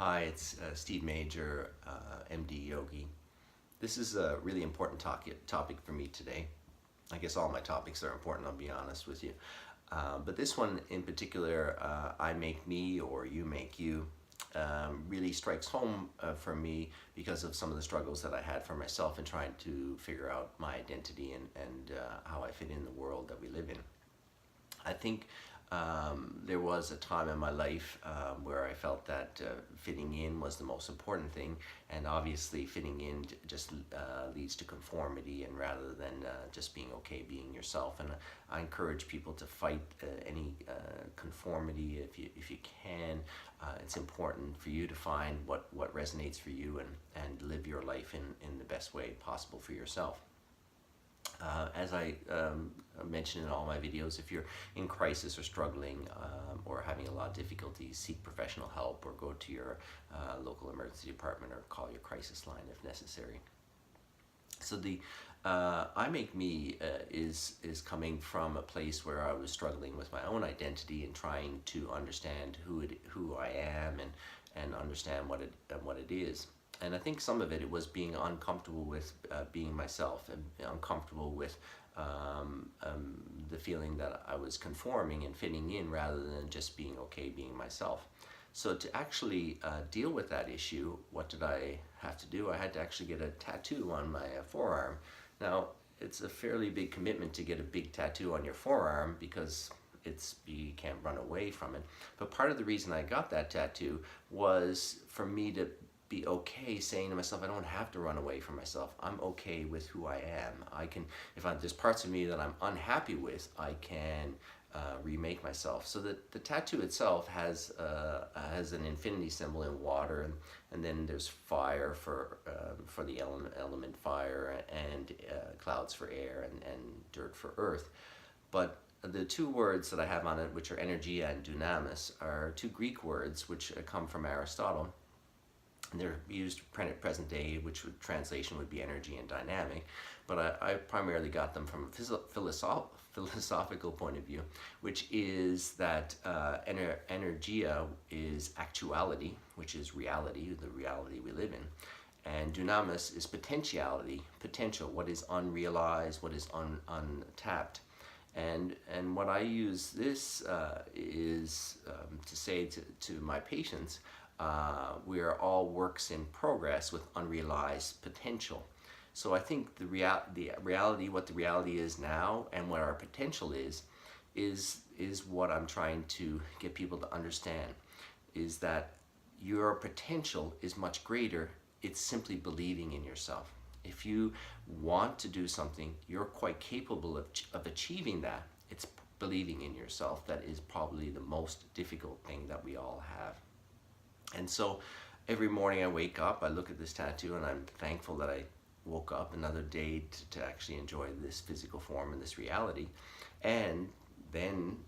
Hi, it's Steve Major, MD Yogi. This is a really important topic for me today. I guess all my topics are important, I'll be honest with you. But this one in particular, I make me or you make you, really strikes home for me because of some of the struggles that I had for myself in trying to figure out my identity and how I fit in the world that we live in. I think there was a time in my life where I felt that fitting in was the most important thing, and obviously fitting in just leads to conformity, and rather than just being okay being yourself. And I encourage people to fight any conformity if you can. It's important for you to find what resonates for you and live your life in the best way possible for yourself. As I mentioned in all my videos, if you're in crisis or struggling or having a lot of difficulties, seek professional help or go to your local emergency department or call your crisis line if necessary. So the I Make Me is coming from a place where I was struggling with my own identity and trying to understand who I am and understand what it is. And I think some of it was being uncomfortable with being myself, and uncomfortable with the feeling that I was conforming and fitting in rather than just being okay being myself. So to actually deal with that issue, what did I have to do? I had to actually get a tattoo on my forearm. Now, it's a fairly big commitment to get a big tattoo on your forearm because you can't run away from it. But part of the reason I got that tattoo was for me to be okay saying to myself, I don't have to run away from myself. I'm okay with who I am. I can, there's parts of me that I'm unhappy with, I can remake myself. So that the tattoo itself has an infinity symbol in water, and then there's fire for the element fire, and clouds for air, and dirt for earth. But the two words that I have on it, which are energia and dunamis, are two Greek words which come from Aristotle. And they're used present day, which translation would be energy and dynamic, but I primarily got them from a philosophical point of view, which is that energia is actuality, which is reality, the reality we live in, and dunamis is potentiality, potential, what is unrealized, what is untapped. And what I use this is to say to my patients, we are all works in progress with unrealized potential. So I think the reality, what the reality is now, and what our potential is what I'm trying to get people to understand, is that your potential is much greater. It's simply believing in yourself. If you want to do something, you're quite capable of achieving that. It's believing in yourself that is probably the most difficult thing that we all have. And so every morning I wake up, I look at this tattoo, and I'm thankful that I woke up another day to actually enjoy this physical form and this reality. And then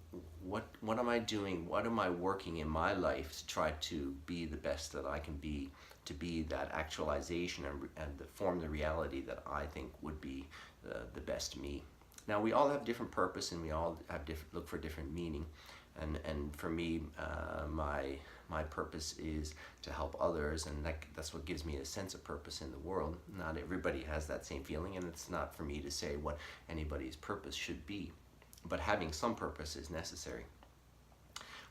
what am I doing? What am I working in my life to try to be the best that I can be, to be that actualization and form the reality that I think would be the best me. Now, we all have different purpose, and we all have look for different meaning. And for me, my purpose is to help others, and that's what gives me a sense of purpose in the world. Not everybody has that same feeling, and it's not for me to say what anybody's purpose should be, but having some purpose is necessary.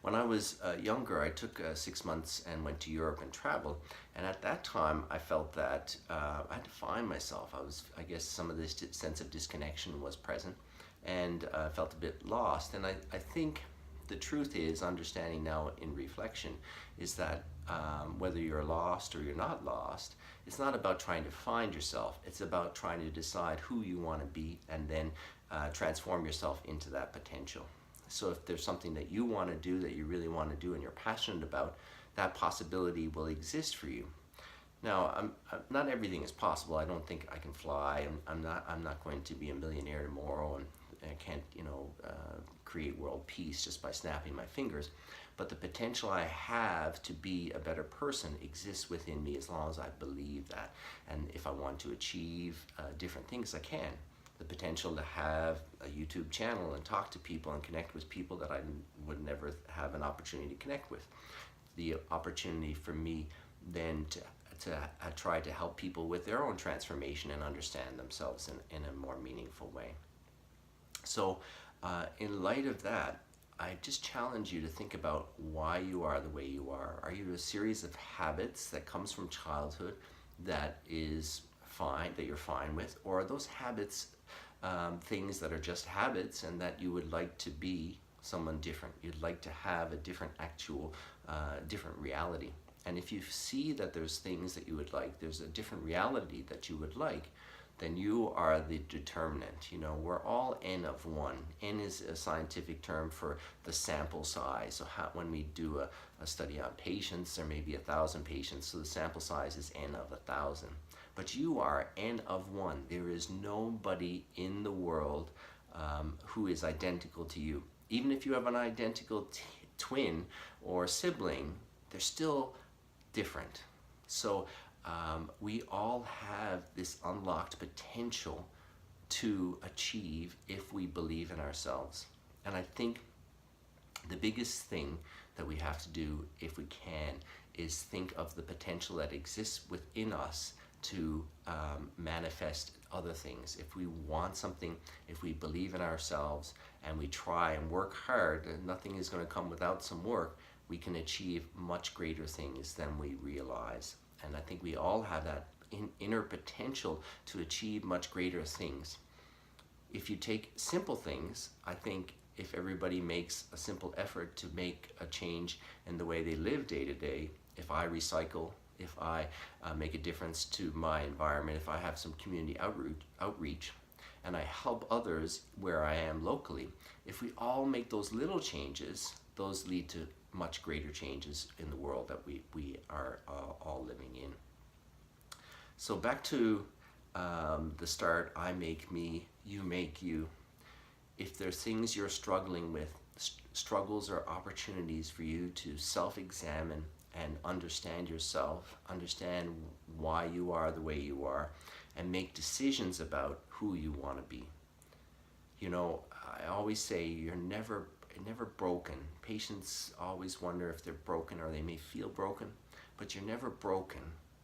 When I was younger, I took 6 months and went to Europe and traveled, and at that time I felt that I had to find myself. I guess some of this sense of disconnection was present, and I felt a bit lost. And I think the truth is, understanding now in reflection, is that whether you're lost or you're not lost, it's not about trying to find yourself. It's about trying to decide who you want to be, and then transform yourself into that potential. So if there's something that you want to do, that you really want to do, and you're passionate about, that possibility will exist for you. Now, not everything is possible. I don't think I can fly. I'm not going to be a millionaire tomorrow, and I can't, create world peace just by snapping my fingers. But the potential I have to be a better person exists within me, as long as I believe that. And if I want to achieve different things, I can. The potential to have a YouTube channel and talk to people and connect with people that I would never have an opportunity to connect with. the opportunity for me then to try to help people with their own transformation and understand themselves in a more meaningful way. So in light of that, I just challenge you to think about why you are the way you are. Are you a series of habits that comes from childhood that is fine, that you're fine with? Or are those habits things that are just habits and that you would like to be someone different? You'd like to have a different different reality. And if you see that there's things that you would like, there's a different reality that you would like, then you are the determinant. You know, we're all N of 1. N is a scientific term for the sample size. So when we do a study on patients, there may be 1,000 patients, so the sample size is N of 1,000. But you are N of 1. There is nobody in the world who is identical to you. Even if you have an identical twin or sibling, they're still different. So we all have this unlocked potential to achieve if we believe in ourselves. And I think the biggest thing that we have to do, if we can, is think of the potential that exists within us to manifest other things. If we want something, if we believe in ourselves and we try and work hard, and nothing is going to come without some work, we can achieve much greater things than we realize. And I think we all have that inner potential to achieve much greater things. If you take simple things, I think if everybody makes a simple effort to make a change in the way they live day to day, if I recycle, if I make a difference to my environment, if I have some community outreach, and I help others where I am locally, if we all make those little changes, those lead to much greater changes in the world that we are all living in. So back to the start, I make me, you make you. If there's things you're struggling with, struggles are opportunities for you to self-examine and understand yourself, understand why you are the way you are, and make decisions about who you want to be. You know, I always say you're never broken. Patients always wonder if they're broken, or they may feel broken, but you're never broken.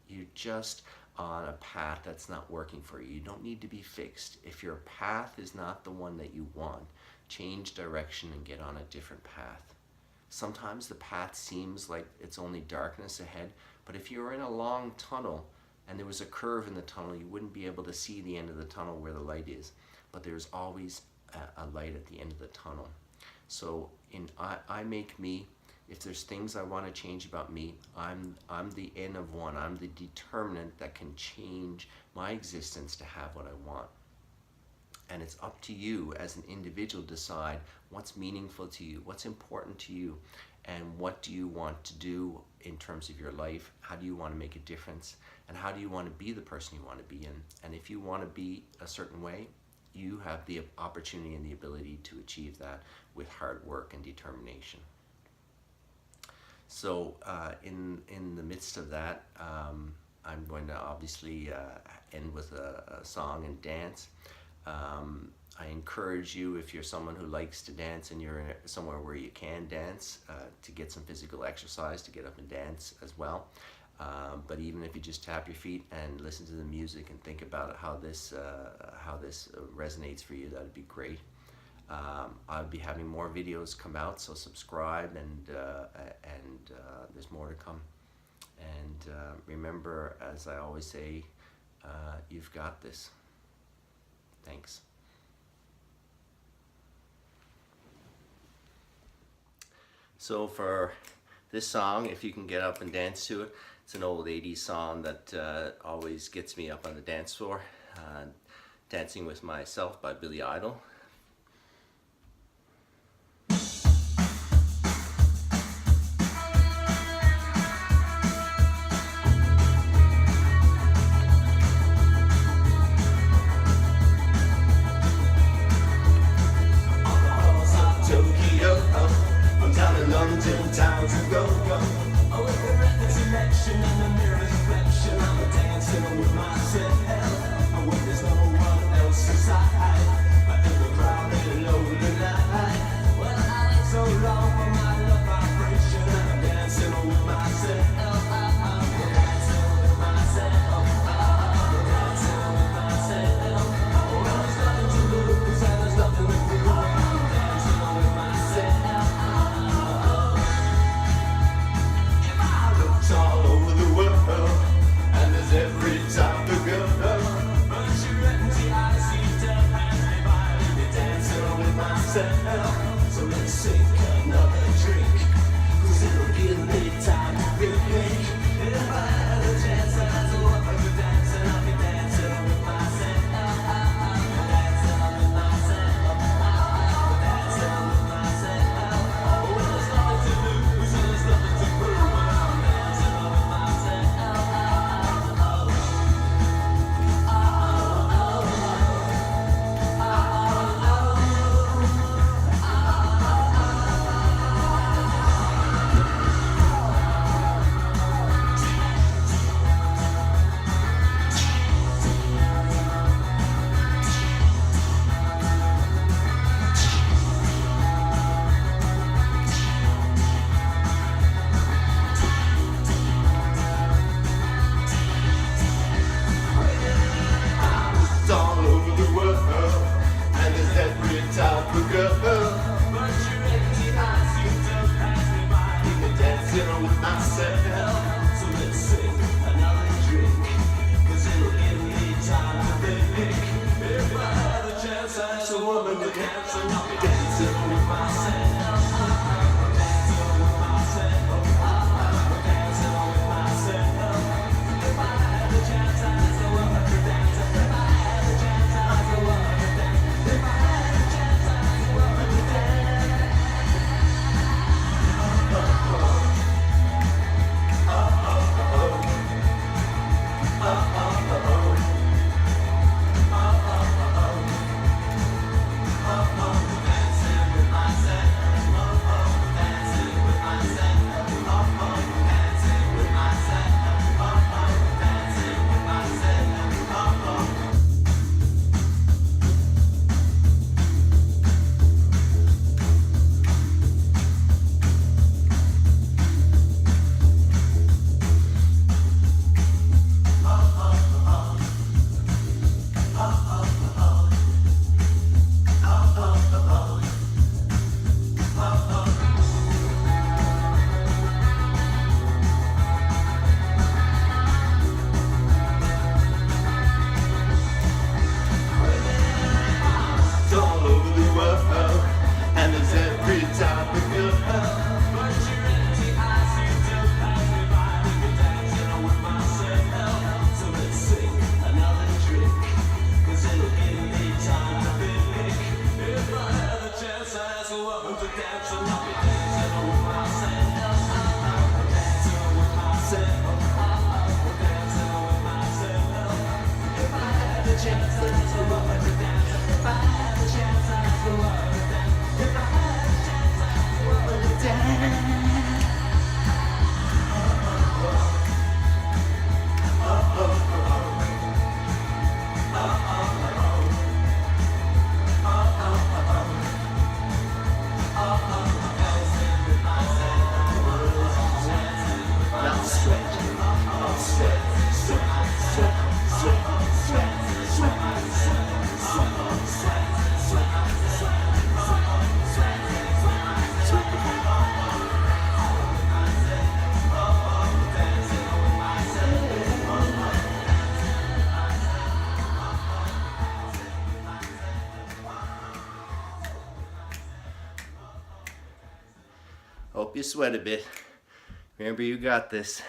You're just on a path that's not working for you. You don't need to be fixed. If your path is not the one that you want, change direction and get on a different path. Sometimes the path seems like it's only darkness ahead, but if you were in a long tunnel and there was a curve in the tunnel, you wouldn't be able to see the end of the tunnel where the light is, but there's always a light at the end of the tunnel. So in I make me, if there's things I want to change about me, I'm the N of 1. I'm the determinant that can change my existence to have what I want. And it's up to you as an individual to decide what's meaningful to you, what's important to you, and what do you want to do in terms of your life. How do you want to make a difference, and how do you want to be the person you want to be in? And if you want to be a certain way, you have the opportunity and the ability to achieve that with hard work and determination. So in the midst of that, I'm going to obviously end with a song and dance. I encourage you, if you're someone who likes to dance and you're somewhere where you can dance, to get some physical exercise, to get up and dance as well. But even if you just tap your feet and listen to the music and think about how this resonates for you, that'd be great. I'll be having more videos come out, so subscribe, and there's more to come. And remember, as I always say, you've got this. Thanks. So for this song, if you can get up and dance to it, it's an old 80s song that always gets me up on the dance floor. Dancing with Myself by Billy Idol. London town to go. Oh, with the recollection and the mirror reflection, I'm dancing with myself. Oh, when there's no one else inside, in the crowded lonely night. Well, I wait so long for my love vibration, I'm dancing with Hope you sweat a bit. Remember, you got this.